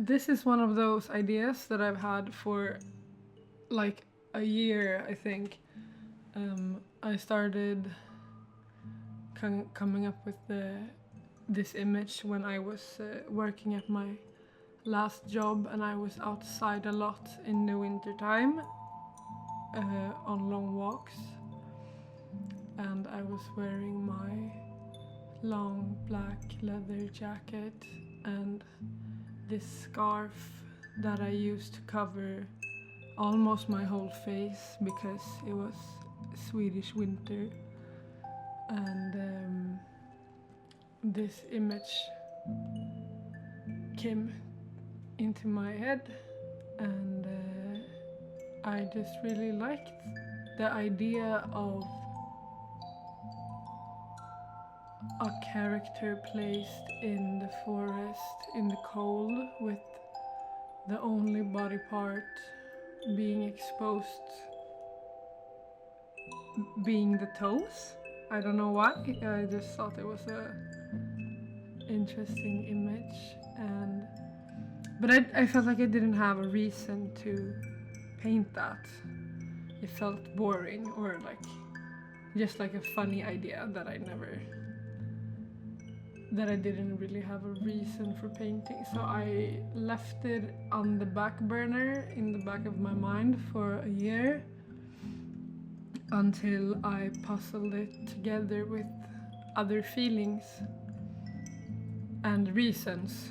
This is one of those ideas that I've had for like a year, I think. I started coming up with this image when I was working at my last job, and I was outside a lot in the winter time on long walks, and I was wearing my long black leather jacket and this scarf that I used to cover almost my whole face because it was Swedish winter, and this image came into my head, and I just really liked the idea of a character placed in the forest in the cold with the only body part being exposed being the toes. I don't know why, I just thought it was a interesting image, and but I felt like I didn't have a reason to paint that. It felt boring, or like just like a funny idea that I didn't really have a reason for painting. So I left it on the back burner in the back of my mind for a year until I puzzled it together with other feelings and reasons.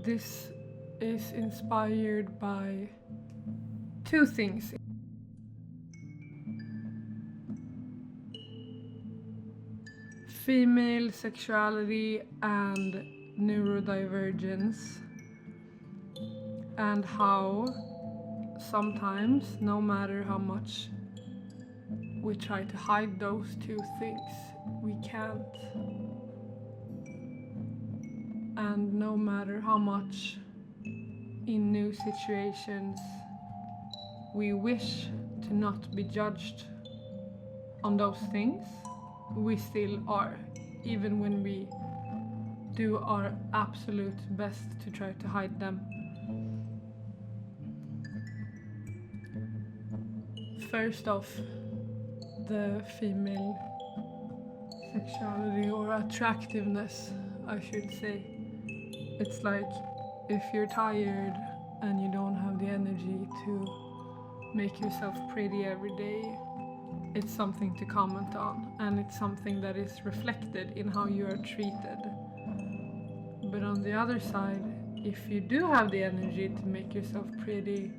This is inspired by two things. Female sexuality and neurodivergence, and how sometimes, no matter how much we try to hide those two things, we can't. And no matter how much in new situations we wish to not be judged on those things, we still are, even when we do our absolute best to try to hide them. First off, the female sexuality or attractiveness, I should say. It's like if you're tired and you don't have the energy to make yourself pretty every day, it's something to comment on, and it's something that is reflected in how you are treated. But on the other side, if you do have the energy to make yourself pretty,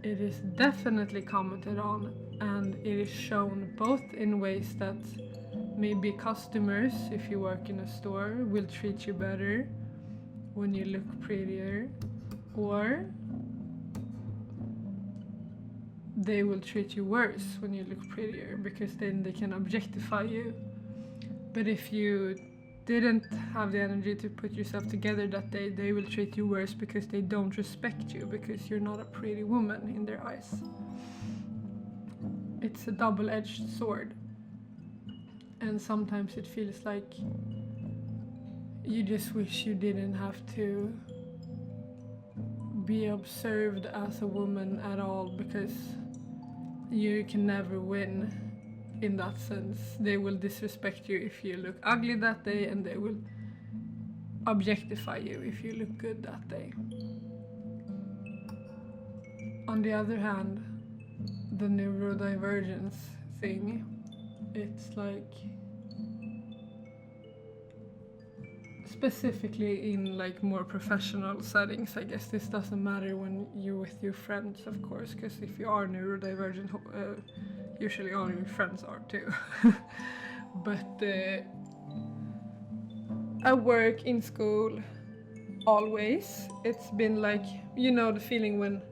it is definitely commented on, and it is shown both in ways that maybe customers, if you work in a store, will treat you better when you look prettier, or they will treat you worse when you look prettier, because then they can objectify you. But if you didn't have the energy to put yourself together that day, they will treat you worse because they don't respect you, because you're not a pretty woman in their eyes. It's a double-edged sword, and sometimes it feels like you just wish you didn't have to be observed as a woman at all, because you can never win in that sense. They will disrespect you if you look ugly that day, and they will objectify you if you look good that day. On the other hand, the neurodivergence thing, it's like specifically in like more professional settings. I guess this doesn't matter when you're with your friends, of course, because if you are neurodivergent, usually all your friends are too. But at work, in school, always, it's been like, you know, the feeling when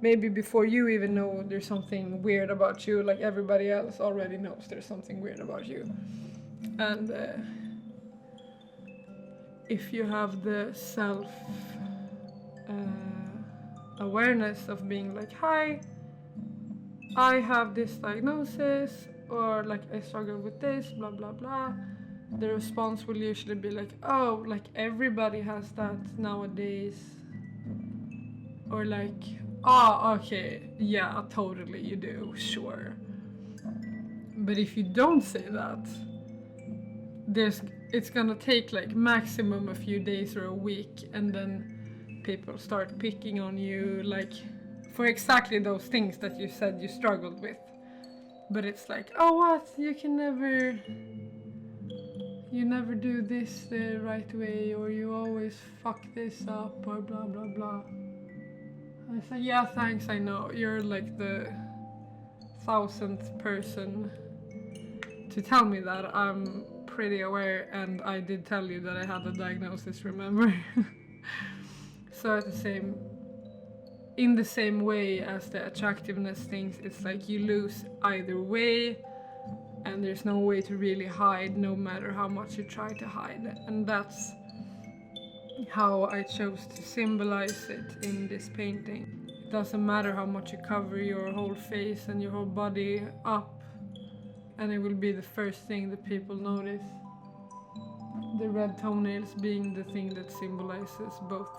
maybe before you even know there's something weird about you, like everybody else already knows there's something weird about you. And if you have the self awareness of being like, hi, I have this diagnosis, or like I struggle with this, blah blah blah, the response will usually be like, oh, like everybody has that nowadays, or like, oh, okay, yeah, totally, you do, sure. But if you don't say that, there's it's gonna take like maximum a few days or a week, and then people start picking on you, like for exactly those things that you said you struggled with. But it's like, oh, what, you never do this the right way, or you always fuck this up, or blah blah blah. I say, yeah, thanks, I know, you're like the 1000th person to tell me that. I'm pretty aware, and I did tell you that I had a diagnosis, remember? So in the same way as the attractiveness things, it's like you lose either way, and there's no way to really hide, no matter how much you try to hide. And that's how I chose to symbolize it in this painting. It doesn't matter how much you cover your whole face and your whole body up, and it will be the first thing that people notice. The red toenails being the thing that symbolizes both.